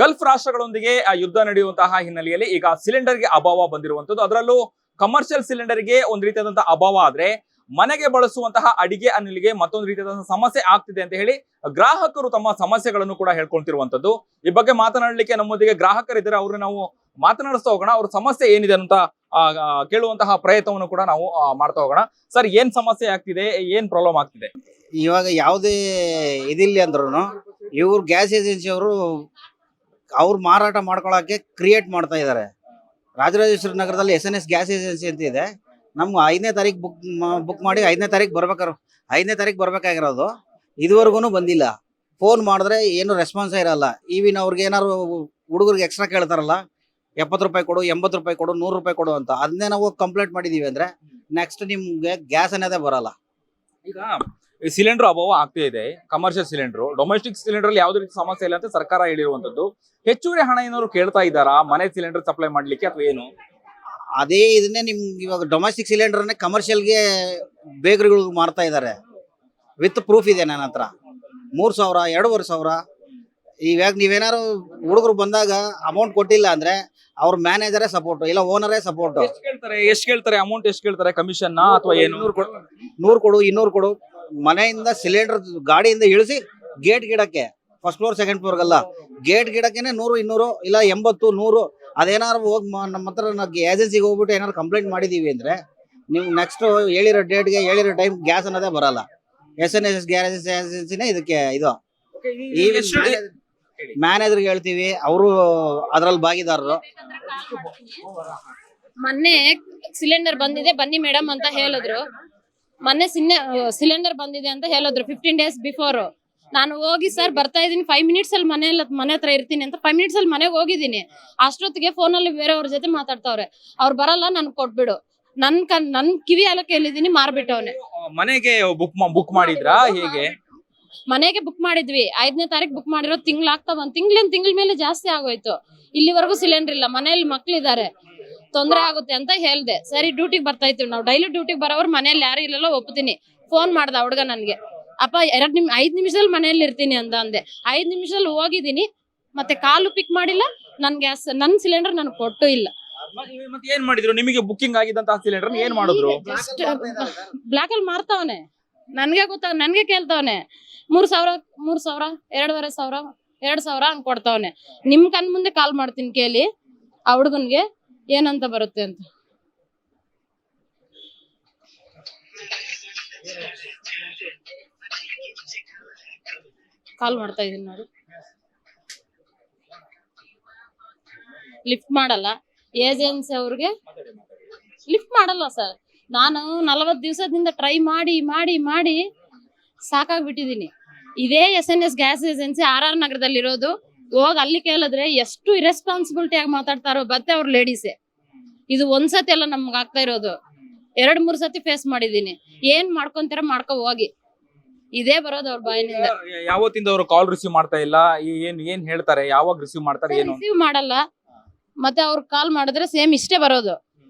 Gulf ರಾಷ್ಟ್ರಗಳೊಂದಿಗೆ ಯುದ್ಧ ನಡೆಯುವಂತಹ ಹಿನ್ನೆಲೆಯಲ್ಲಿ ಈಗ ಸಿಲಿಂಡರ್ಗೆ ಅಭಾವ ಬಂದಿರುವಂತದ್ದು. ಅದರಲ್ಲೂ ಕಮರ್ಷಿಯಲ್ ಸಿಲಿಂಡರ್ಗೆ ಒಂದು ರೀತಿಯಾದಂತಹ ಅಭಾವ ಆದ್ರೆ ಮನೆಗೆ ಬಳಸುವಂತಹ ಅಡಿಗೆ ಅನಿಲಿಗೆ ಮತ್ತೊಂದು ರೀತಿಯಾದಂತಹ ಸಮಸ್ಯೆ ಆಗ್ತಿದೆ ಅಂತ ಹೇಳಿ ಗ್ರಾಹಕರು ತಮ್ಮ ಸಮಸ್ಯೆಗಳನ್ನು ಕೂಡ ಹೇಳ್ಕೊಳ್ತಿರುವಂತದ್ದು. ಈ ಬಗ್ಗೆ ಮಾತನಾಡಲಿಕ್ಕೆ ನಮ್ಮೊಂದಿಗೆ ಗ್ರಾಹಕರಿದ್ದಾರೆ, ಅವ್ರನ್ನ ನಾವು ಮಾತನಾಡಿಸ್ತಾ ಹೋಗೋಣ. ಅವ್ರ ಸಮಸ್ಯೆ ಏನಿದೆ ಅಂತ ಕೇಳುವಂತಹ ಪ್ರಯತ್ನವನ್ನು ಕೂಡ ನಾವು ಮಾಡ್ತಾ ಹೋಗೋಣ. ಸರ್, ಏನ್ ಸಮಸ್ಯೆ ಆಗ್ತಿದೆ, ಏನ್ ಪ್ರಾಬ್ಲಮ್ ಆಗ್ತಿದೆ? ಇವಾಗ ಯಾವುದೇ ಇದಿಲ್ಲ ಅಂದ್ರೂ ಇವ್ರು ಗ್ಯಾಸ್ ಏಜೆನ್ಸಿ ಅವರು ಅವ್ರು ಮಾರಾಟ ಮಾಡ್ಕೊಳಕ್ಕೆ ಕ್ರಿಯೇಟ್ ಮಾಡ್ತಾ ಇದ್ದಾರೆ. ರಾಜರಾಜೇಶ್ವರಿ ನಗರದಲ್ಲಿ SNS ಗ್ಯಾಸ್ ಏಜೆನ್ಸಿ ಅಂತ ಇದೆ. ನಮ್ಗೆ 5ನೇ ತಾರೀಕು ಬುಕ್ ಮಾಡಿ 5ನೇ ತಾರೀಕು ಬರ್ಬೇಕಾಗಿರೋದು ಇದುವರೆಗೂ ಬಂದಿಲ್ಲ. ಫೋನ್ ಮಾಡಿದ್ರೆ ಏನು ರೆಸ್ಪಾನ್ಸೇ ಇರಲ್ಲ. ಈವಿನ ಅವ್ರಿಗೆ ಏನಾದ್ರು ಹುಡುಗರಿಗೆ ಎಕ್ಸ್ಟ್ರಾ ಕೇಳ್ತಾರಲ್ಲ, 70 ರೂಪಾಯಿ ಕೊಡು, 80 ರೂಪಾಯಿ ಕೊಡು, 100 ರೂಪಾಯಿ ಕೊಡು ಅಂತ, ಅದನ್ನೇ ನಾವು ಕಂಪ್ಲೇಂಟ್ ಮಾಡಿದೀವಿ ಅಂದ್ರೆ ನೆಕ್ಸ್ಟ್ ನಿಮ್ಗೆ ಗ್ಯಾಸ್ ಅನ್ನೋದೇ ಬರಲ್ಲ. ಈಗ ಸಿಲಿಂಡರ್ ಅಭಾವ ಆಗ್ತಾ ಇದೆ. ಕಮರ್ಷಿಯಲ್ ಸಿಲಿಂಡರ್, ಡೊಮೆಸ್ಟಿಕ್ ಸಿಲಿಂಡರ್ ಅಲ್ಲಿ ಯಾವುದೇ ರೀತಿ ಸಮಸ್ಯೆ ಇಲ್ಲ ಅಂತ ಸರ್ಕಾರ ಹೇಳಿರುವಂತದ್ದು. ಹೆಚ್ಚುವರಿ ಹಣ ಏನಾದ್ರು ಕೇಳ್ತಾ ಇದ್ದಾರಾ ಮನೆ ಸಿಲಿಂಡರ್ ಸಪ್ಲೈ ಮಾಡ್ಲಿಕ್ಕೆ ಅಥವಾ ಏನು? ಅದೇ ಇದನ್ನೇ ನಿಮ್ಗೆ ಇವಾಗ ಡೊಮೆಸ್ಟಿಕ್ ಸಿಲಿಂಡರ್ನೇ ಕಮರ್ಷಿಯಲ್ಗೆ ಬೇಕರಿಗಳು ಮಾರ್ತಾ ಇದ್ದಾರೆ. ವಿತ್ ಪ್ರೂಫ್ ಇದೆ ನನ್ನ ಹತ್ರ. 3,000, 2,500. ಇವಾಗ ನೀವೇನಾದ್ರು ಹುಡುಗರು ಬಂದಾಗ ಅಮೌಂಟ್ ಕೊಟ್ಟಿಲ್ಲ ಅಂದ್ರೆ ಅವ್ರ ಮ್ಯಾನೇಜರೇ ಸಪೋರ್ಟ್, ಇಲ್ಲ ಓನರೇ ಸಪೋರ್ಟ್. ಎಷ್ಟು ಕೇಳ್ತಾರೆ ಅಮೌಂಟ್? ಎಷ್ಟು ಕೇಳ್ತಾರೆ? ಕಮಿಷನ್ ಅಥವಾ ಏನು? 100 ಕೊಡು, 200 ಕೊಡು. ಮನೆಯಿಂದ ಸಿಲಿಂಡರ್ ಗಾಡಿಯಿಂದ ಇಳಿಸಿ ಗೇಟ್ ಗಿಡಕ್ಕೆ, ಫಸ್ಟ್ ಫ್ಲೋರ್ ಸೆಕೆಂಡ್ ಫ್ಲೋರ್ಗಲ್ಲ, ಗೇಟ್ ಗಿಡಕ್ಕೆನೆ 100, 200, ಇಲ್ಲ 80, 100. ಅದೇನಾದ್ರು ಹೋಗಿ ನಮ್ಮ ಹತ್ರ ಏಜೆನ್ಸಿಗೆ ಹೋಗ್ಬಿಟ್ಟು ಏನಾದ್ರು ಕಂಪ್ಲೇಂಟ್ ಮಾಡಿದೀವಿ ಅಂದ್ರೆ ನೀವು ನೆಕ್ಸ್ಟ್ ಹೇಳಿರೋ ಡೇಟ್ಗೆ ಹೇಳಿರೋ ಟೈಮ್ ಗ್ಯಾಸ್ ಅನ್ನೋದೇ ಬರಲ್ಲ. SNS ಗ್ಯಾಸ್ ಏಜೆನ್ಸಿನೇ ಇದಕ್ಕೆ ಇದು. ಮ್ಯಾನೇಜರ್ಗೆ ಹೇಳ್ತೀವಿ, ಅವರು ಅದ್ರಲ್ಲಿ ಭಾಗಿದಾರರು. ಮೊನ್ನೆ ಸಿಲಿಂಡರ್ ಬಂದಿದೆ ಬನ್ನಿ ಮೇಡಮ್ ಅಂತ ಹೇಳಿದ್ರು. ಮೊನ್ನೆ ಸಿಲಿಂಡರ್ ಬಂದಿದೆ ಅಂತ ಹೇಳಿದ್ರು 15 days ಬಿಫೋರ್. ನಾನು ಹೋಗಿ ಸರ್ ಬರ್ತಾ ಇದೀನಿ, 5 minutes ಅಲ್ಲಿ ಮನೆ ಹತ್ರ ಇರ್ತೀನಿ ಅಂತ 5 minutes ಅಲ್ಲಿ ಮನೆಗೆ ಹೋಗಿದ್ದೀನಿ. ಅಷ್ಟೊತ್ತಿಗೆ ಫೋನಲ್ಲಿ ಬೇರೆಯವ್ರ ಜೊತೆ ಮಾತಾಡ್ತಾವ್ರೆ. ಅವ್ರು ಬರಲ್ಲ, ನನ್ ಕೊಟ್ಬಿಡು. ನನ್ ಕಿವಿ ಎಲ್ಲ ಕೇಳಿದೀನಿ, ಮಾರ್ಬಿಟ್ಟವ್ನೆ. ಮನೆಗೆ ಬುಕ್ ಮಾಡಿದ್ರಾ ಹೇಗೆ? ಮನೆಗೆ ಬುಕ್ ಮಾಡಿದ್ವಿ. 5ನೇ ತಾರೀಕು ಬುಕ್ ಮಾಡಿರೋ ತಿಂಗ್ಳಾಗ್ತಾ ಬಂದ್ ತಿಂಗಳ ಮೇಲೆ ಜಾಸ್ತಿ ಆಗೋಯ್ತು. ಇಲ್ಲಿವರೆಗೂ ಸಿಲಿಂಡರ್ ಇಲ್ಲ, ಮನೆಯಲ್ಲಿ ಮಕ್ಳಿದ್ದಾರೆ, ತೊಂದರೆ ಆಗುತ್ತೆ ಅಂತ ಹೇಳ್ದೆ. ಸರಿ ಡ್ಯೂಟಿಗೆ ಬರ್ತಾ ಇರ್ತೀವಿ ನಾವು, ಡೈಲಿ ಡ್ಯೂಟಿಗೆ ಬರೋರು ಮನೇಲಿ ಯಾರು ಇಲ್ಲಲ್ಲ, ಒಪ್ತೀನಿ. ಫೋನ್ ಮಾಡ್ದ ಹುಡುಗ ನನ್ಗೆ, ಅಪ್ಪ 5 ನಿಮಿಷದಲ್ಲಿ ಮನೆಯಲ್ಲಿ ಇರ್ತೀನಿ ಅಂತ ಅಂದೆ. 5 ನಿಮಿಷದಲ್ಲಿ ಹೋಗಿದ್ದೀನಿ, ಮತ್ತೆ ಕಾಲು ಪಿಕ್ ಮಾಡಿಲ್ಲ. ನನ್ ಸಿಲಿಂಡರ್ ನನ್ಗೆ ಕೊಟ್ಟು ಇಲ್ಲ. ಮತ್ತೆ ಏನ್ ಮಾಡಿದ್ರು? ನಿಮಗೆ ಬುಕ್ಕಿಂಗ್ ಆಗಿದ್ದಂತಹ ಸಿಲಿಂಡರ್ ಏನ್ ಮಾಡಿದ್ರು? ಬ್ಲಾಕ್ ಅಲ್ಲಿ ಮಾರ್ತಾವನೆ. ನನ್ಗೆ ಕೇಳ್ತಾವನೆ 3,000, 2,500, 2,000 ಹಂಗ್ ಕೊಡ್ತಾವನೆ. ನಿಮ್ ಕಣ್ ಮುಂದೆ ಕಾಲ್ ಮಾಡ್ತೀನಿ, ಕೇಳಿ ಆ ಹುಡುಗನ್ಗೆ ಏನಂತ ಬರುತ್ತೆ ಅಂತ. ಕಾಲ್ ಮಾಡ್ತಾ ಇದೀನಿ ನೋಡಿ. ಲಿಫ್ಟ್ ಮಾಡಲ್ಲ ಏಜೆನ್ಸಿ ಅವ್ರಿಗೆ, ಲಿಫ್ಟ್ ಮಾಡಲ್ಲ ಸರ್. ನಾನು 40 ದಿವಸದಿಂದ ಟ್ರೈ ಮಾಡಿ ಸಾಕಾಗ್ಬಿಟ್ಟಿದೀನಿ. ಇದೇ SNS ಗ್ಯಾಸ್ ಏಜೆನ್ಸಿ RR ನಗರದಲ್ಲಿ ಇರೋದು. ಹೋಗಿ ಅಲ್ಲಿ ಕೇಳಿದ್ರೆ ಎಷ್ಟು ಇರೆಸ್ಪಾನ್ಸಿಬಿಲಿಟಿ ಆಗಿ ಮಾತಾಡ್ತಾರೋ. ಮತ್ತೆ ಅವ್ರ ಲೇಡೀಸೇ. ಇದು ಒಂದ್ಸತಿ ಎಲ್ಲ ನಮ್ಗೆ ಆಗ್ತಾ ಇರೋದು, 2-3 ಸತಿ ಫೇಸ್ ಮಾಡಿದೀನಿ. ಏನ್ ಮಾಡ್ಕೊಂತೀರ ಮಾಡ್ಕೊ ಹೋಗಿ, ಇದೇ ಬರೋದು ಅವ್ರ ಬಾಯಿನಿಂದ. ಯಾವತ್ತಿಂದ ಅವರು ಕಾಲ್ ರಿಸೀವ್ ಮಾಡ್ತಾ ಇಲ್ಲ? ಏನ್ ಹೇಳ್ತಾರೆ? ಯಾವಾಗ ರಿಸೀವ್ ಮಾಡ್ತಾರೆ? ಏನು ರಿಸೀವ್ ಮಾಡಲ್ಲ. ಮತ್ತೆ ಅವ್ರ ಕಾಲ್ ಮಾಡಿದ್ರೆ ಸೇಮ್ ಇಷ್ಟೇ ಬರೋದು,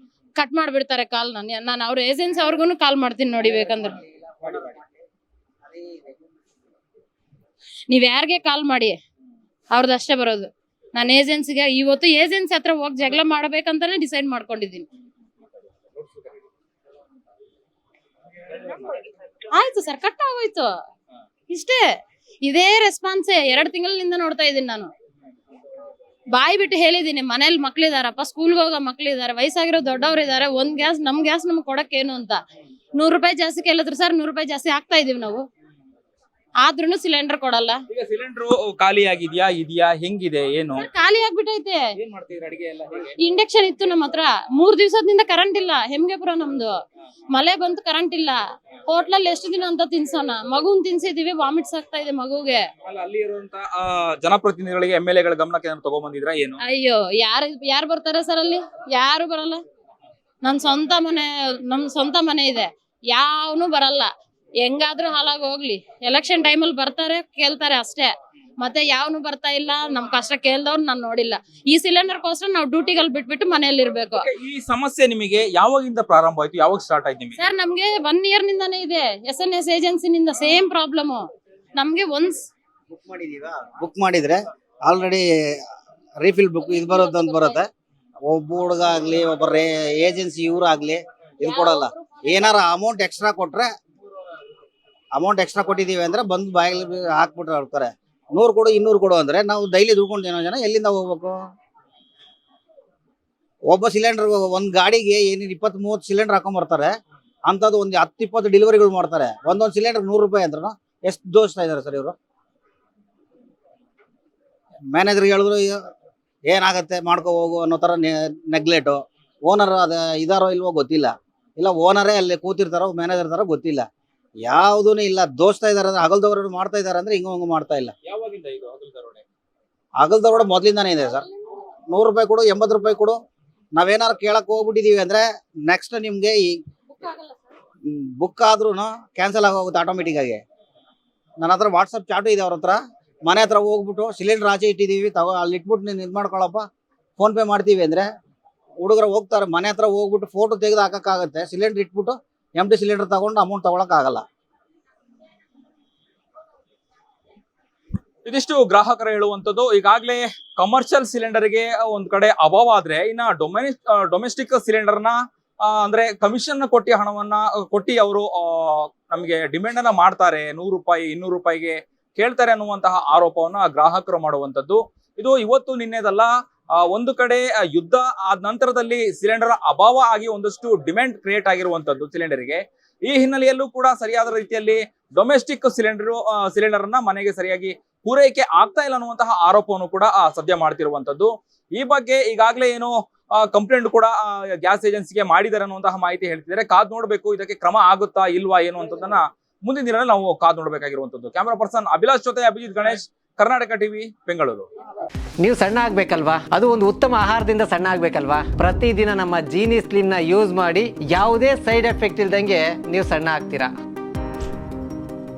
ಕಟ್ ಮಾಡ್ಬಿಡ್ತಾರೆ ಕಾಲ್. ನಾನು ಅವ್ರ ಏಜೆನ್ಸಿ ಅವ್ರಿಗೂ ಕಾಲ್ ಮಾಡ್ತೀನಿ ನೋಡಿ, ಬೇಕಂದ್ರೆ ನೀವ್ ಯಾರಿಗೆ ಕಾಲ್ ಮಾಡಿ, ಅವ್ರದ್ದು ಅಷ್ಟೇ ಬರೋದು. ನಾನು ಏಜೆನ್ಸಿಗೆ ಇವತ್ತು ಏಜೆನ್ಸಿ ಹತ್ರ ಹೋಗಿ ಜಗಳ ಮಾಡ್ಬೇಕಂತಾನೆ ಡಿಸೈಡ್ ಮಾಡ್ಕೊಂಡಿದ್ದೀನಿ. ಆಯ್ತು ಸರ್, ಕಟ್ ಆಗೋಯ್ತು, ಇಷ್ಟೇ. ಇದೇ ರೆಸ್ಪಾನ್ಸೇ 2 ತಿಂಗಳಿಂದ ನೋಡ್ತಾ ಇದ್ದೀನಿ ನಾನು. ಬಾಯಿ ಬಿಟ್ಟು ಹೇಳಿದೀನಿ, ಮನೇಲಿ ಮಕ್ಳಿದಾರಪ್ಪ, ಸ್ಕೂಲ್ಗೆ ಹೋಗೋ ಮಕ್ಳಿದಾರೆ, ವಯಸ್ಸಾಗಿರೋ ದೊಡ್ಡವ್ರು ಇದಾರೆ, ನಮ್ ಗ್ಯಾಸ್ ನಮ್ಗೆ ಕೊಡಕ್ಕೇನು ಅಂತ 100 ರೂಪಾಯಿ ಜಾಸ್ತಿ ಕೇಳಿದ್ರು ಸರ್. 100 ರೂಪಾಯಿ ಜಾಸ್ತಿ ಹಾಕ್ತಾ ಇದೀವಿ ನಾವು, ಆದ್ರೂ ಸಿಲಿಂಡರ್ ಕೊಡಲ್ಲ. ಈಗ ಸಿಲಿಂಡರ್ ಖಾಲಿ ಆಗಿದ್ಯಾ, ಇದೆಯಾ, ಹೆಂಗಿದೆ, ಏನು? ಖಾಲಿ ಆಗ್ಬಿಟ್ಟೈತೆ. ಏನ್ ಮಾಡ್ತೀರಾ ಅಡಿಗೆ ಎಲ್ಲ? ಇಂಡಕ್ಷನ್ ಇತ್ತು ನಮ್ಮ ಹತ್ರ. 3 ದಿವಸದಿಂದ ಕರೆಂಟ್ ಇಲ್ಲ. ಹೆಮ್ಗೆಪುರ ನಮ್ದು. ಮಳೆ ಬಂತು, ಕರೆಂಟ್ ಇಲ್ಲ. ಹೋಟ್ಲಲ್ಲಿ ಎಷ್ಟು ದಿನ ಅಂತ ತಿನ್ಸೋಣ? ಮಗುನ್ ತಿನ್ಸಿದೀವಿ, ವಾಮಿಟ್ಸ್ ಆಗ್ತಾ ಇದೆ ಮಗುಗೆ. ಅಲ್ಲಿ ಇರುವಂತ ಜನಪ್ರತಿನಿಧಿಗಳಿಗೆ MLA ಗಳ ಗಮನಕ್ಕೆ ತಗೊಂಡ್ಬಂದಿದ್ರಾ ಏನು? ಅಯ್ಯೋ, ಯಾರು ಬರ್ತಾರೆ ಸರ್? ಅಲ್ಲಿ ಯಾರು ಬರಲ್ಲ. ನಮ್ ಸ್ವಂತ ಮನೆ ಇದೆ, ಯಾವನು ಬರಲ್ಲ. ಹೆಂಗಾದ್ರೂ ಹಾಳಾಗಿ ಹೋಗ್ಲಿ, ಎಲೆಕ್ಷನ್ ಟೈಮಲ್ಲಿ ಬರ್ತಾರೆ, ಕೇಳ್ತಾರೆ ಅಷ್ಟೇ. ಮತ್ತೆ ಯಾವನು ಬರ್ತಾ ಇಲ್ಲ. ನಮ್ ಕಷ್ಟ ಕೇಳ್ದವ್ರು ನಾನು ನೋಡಿಲ್ಲ. ಈ ಸಿಲಿಂಡರ್ ಕೋಸ್ಕರ ನಾವು ಡ್ಯೂಟಿಗಳು ಬಿಟ್ಬಿಟ್ಟು ಮನೆಯಲ್ಲಿ ಇರ್ಬೇಕು. ಈ ಸಮಸ್ಯೆ ನಿಮಗೆ ಯಾವಾಗಿಂದ ಪ್ರಾರಂಭ ಆಯ್ತು? ಯಾವಾಗ ಸ್ಟಾರ್ಟ್ ಆಯ್ತು ನಿಮಗೆ? ಸರ್, ನಮ್ಗೆ 1 year ನಿಂದಾನೇ ಇದೆ. SNS ಏಜೆನ್ಸಿನಿಂದ ಸೇಮ್ ಪ್ರಾಬ್ಲಮ್. ನಮ್ಗೆ ಬುಕ್ ಮಾಡಿದ್ರೆ ಆಲ್ರೆಡಿ ರೀಫಿಲ್ ಬುಕ್ ಇದು ಬರುತ್ತೆ ಅಂತ ಬರುತ್ತೆ. ಒಬ್ಬ ಹುಡುಗ ಆಗ್ಲಿ ಒಬ್ಬ ಏಜೆನ್ಸಿ ಇವ್ರಾಗ್ಲಿ ಇದು ಕೊಡಲ್ಲ. ಏನಾರ ಅಮೌಂಟ್ ಎಕ್ಸ್ಟ್ರಾ ಕೊಟ್ಟಿದೀವಿ ಅಂದ್ರೆ ಬಂದು ಬಾಗಿಲು ಹಾಕ್ಬಿಟ್ಟು ಹೇಳ್ತಾರೆ 100 ಕೊಡು 200 ಕೊಡು ಅಂದ್ರೆ ನಾವು ಡೈಲಿ ದುಡ್ಕೊಂಡು ಜನ ಎಲ್ಲಿಂದ ಹೋಗ್ಬೇಕು? ಒಬ್ಬ ಸಿಲಿಂಡರ್ ಒಂದ್ ಗಾಡಿಗೆ ಏನಿದೆ 20-30 ಸಿಲಿಂಡರ್ ಹಾಕೊಂಡ್ಬರ್ತಾರೆ. ಅಂತದ್ದು ಒಂದು 10-20 ಡೆಲಿವರಿಗಳು ಮಾಡ್ತಾರೆ. ಒಂದೊಂದು ಸಿಲಿಂಡರ್ 100 ರೂಪಾಯಿ ಅಂದ್ರೂ ಎಷ್ಟು ದೋಸ್ತಾ ಇದಾರೆ ಸರ್ ಇವರು? ಮ್ಯಾನೇಜರ್ಗೆ ಹೇಳಿದ್ರು ಏನಾಗತ್ತೆ ಮಾಡ್ಕೊ ಹೋಗು ಅನ್ನೋ ತರ ನೆಗ್ಲೆಟು. ಓನರ್ ಇದಾರೋ ಇಲ್ವೋ ಗೊತ್ತಿಲ್ಲ, ಇಲ್ಲ ಓನರೇ ಅಲ್ಲಿ ಕೂತಿರ್ತಾರೋ ಮ್ಯಾನೇಜರ್ ತರ ಗೊತ್ತಿಲ್ಲ. ಯಾವುದೂ ಇಲ್ಲ, ದೋಸ್ತಾ ಇದಾರೆ. ಹಗಲ್ದವ್ರು ಮಾಡ್ತಾ ಇದಾರೆ ಅಂದ್ರೆ ಹಿಂಗ ಮಾಡ್ತಾ ಇಲ್ಲ. ಯಾವಾಗಿಂದ ಇದು ಹಗಲು ದರೋಡೆ? ಹಗಲ್ ದರೋಡೆ ಮೊದ್ಲಿಂದಾನೇ ಇದೆ ಸರ್. 100 ರೂಪಾಯಿ ಕೊಡು 80 ರೂಪಾಯಿ ಕೊಡು. ನಾವೇನಾರು ಕೇಳಕ್ ಹೋಗ್ಬಿಟ್ಟಿದೀವಿ ಅಂದ್ರೆ ನೆಕ್ಸ್ಟ್ ನಿಮ್ಗೆ ಬುಕ್ ಆದ್ರೂ ಕ್ಯಾನ್ಸಲ್ ಆಗೋಗುತ್ತೆ ಆಟೋಮೆಟಿಕ್ ಆಗಿ. ನನ್ನ ಹತ್ರ ವಾಟ್ಸಪ್ ಚಾಟು ಇದೆ ಅವ್ರ ಹತ್ರ. ಮನೆ ಹತ್ರ ಹೋಗ್ಬಿಟ್ಟು ಸಿಲಿಂಡರ್ ಆಚೆ ಇಟ್ಟಿದೀವಿ ಅಲ್ಲಿ ಇಟ್ಬಿಟ್ಟು ನೀನು ಇದು ಮಾಡ್ಕೊಳಪ್ಪ ಫೋನ್ ಪೇ ಮಾಡ್ತೀವಿ ಅಂದ್ರೆ ಹುಡುಗರು ಹೋಗ್ತಾರೆ. ಮನೆ ಹತ್ರ ಹೋಗ್ಬಿಟ್ಟು ಫೋಟೋ ತೆಗೆದು ಹಾಕಕ್ಕಾಗತ್ತೆ. ಸಿಲಿಂಡರ್ ಇಟ್ಬಿಟ್ಟು ಎಂಟಿ ಸಿಲಿಂಡರ್ ತಗೊಂಡು ಅಮೌಂಟ್ ತಗೊಳಕ್ ಆಗಲ್ಲ. ಇದಿಷ್ಟು ಗ್ರಾಹಕರು ಹೇಳುವಂತದ್ದು. ಈಗಾಗಲೇ ಕಮರ್ಷಿಯಲ್ ಸಿಲಿಂಡರ್ಗೆ ಒಂದ್ ಕಡೆ ಅಭಾವ ಆದ್ರೆ, ಇನ್ನ ಡೊಮೆಸ್ಟಿಕ್ ಸಿಲಿಂಡರ್ನ ಅಂದ್ರೆ ಕಮಿಷನ್ ಕೊಟ್ಟಿ ಹಣವನ್ನ ಕೊಟ್ಟಿ ಅವರು ನಮಗೆ ಡಿಮ್ಯಾಂಡ್ ಅನ್ನ ಮಾಡ್ತಾರೆ. 100 ರೂಪಾಯಿ 200 ರೂಪಾಯಿಗೆ ಕೇಳ್ತಾರೆ ಅನ್ನುವಂತಹ ಆರೋಪವನ್ನ ಗ್ರಾಹಕರು ಮಾಡುವಂತದ್ದು. ಇದು ಇವತ್ತು ನಿನ್ನೆದಲ್ಲ. ಒಂದು ಕಡೆ ಯುದ್ಧ ಆದ ನಂತರದಲ್ಲಿ ಸಿಲಿಂಡರ್ ಅಭಾವ ಆಗಿ ಒಂದಷ್ಟು ಡಿಮ್ಯಾಂಡ್ ಕ್ರಿಯೇಟ್ ಆಗಿರುವಂತದ್ದು ಸಿಲಿಂಡರ್ಗೆ. ಈ ಹಿನ್ನೆಲೆಯಲ್ಲೂ ಕೂಡ ಸರಿಯಾದ ರೀತಿಯಲ್ಲಿ ಡೊಮೆಸ್ಟಿಕ್ ಸಿಲಿಂಡರ್ ಅನ್ನ ಮನೆಗೆ ಸರಿಯಾಗಿ ಪೂರೈಕೆ ಆಗ್ತಾ ಇಲ್ಲ ಅನ್ನುವಂತಹ ಆರೋಪವನ್ನು ಕೂಡ ಸದ್ಯ ಮಾಡ್ತಿರುವಂತದ್ದು. ಈ ಬಗ್ಗೆ ಈಗಾಗಲೇ ಏನು ಕಂಪ್ಲೇಂಟ್ ಕೂಡ ಗ್ಯಾಸ್ ಏಜೆನ್ಸಿಗೆ ಮಾಡಿದ್ದಾರೆ ಅನ್ನುವಂತಹ ಮಾಹಿತಿ ಹೇಳ್ತಿದ್ದಾರೆ. ಕಾದ್ ನೋಡ್ಬೇಕು ಇದಕ್ಕೆ ಕ್ರಮ ಆಗುತ್ತಾ ಇಲ್ವಾ ಏನು ಅಂತದನ್ನ ಮುಂದಿನ ದಿನದಲ್ಲಿ ನಾವು ಕಾದ್ ನೋಡ್ಬೇಕಾಗಿರುವಂತದ್ದು. ಕ್ಯಾಮರಾ ಪರ್ಸನ್ ಅಭಿಲಾಷ್ ಜೊತೆ ಅಭಿಜಿತ್ ಗಣೇಶ್, ಕರ್ನಾಟಕ ಟಿವಿ, ಬೆಂಗಳೂರು. ನೀವು ಸಣ್ಣ ಆಗ್ಬೇಕಲ್ವಾ? ಅದು ಒಂದು ಉತ್ತಮ ಆಹಾರದಿಂದ ಸಣ್ಣ ಆಗ್ಬೇಕಲ್ವಾ? ಪ್ರತಿದಿನ ನಮ್ಮ ಜೀನಿ ಸ್ಲಿಮ್ ನ ಯೂಸ್ ಮಾಡಿ ಯಾವುದೇ ಸೈಡ್ ಎಫೆಕ್ಟ್ ಇಲ್ದಂಗೆ ನೀವು ಸಣ್ಣ ಆಗ್ತೀರಾ.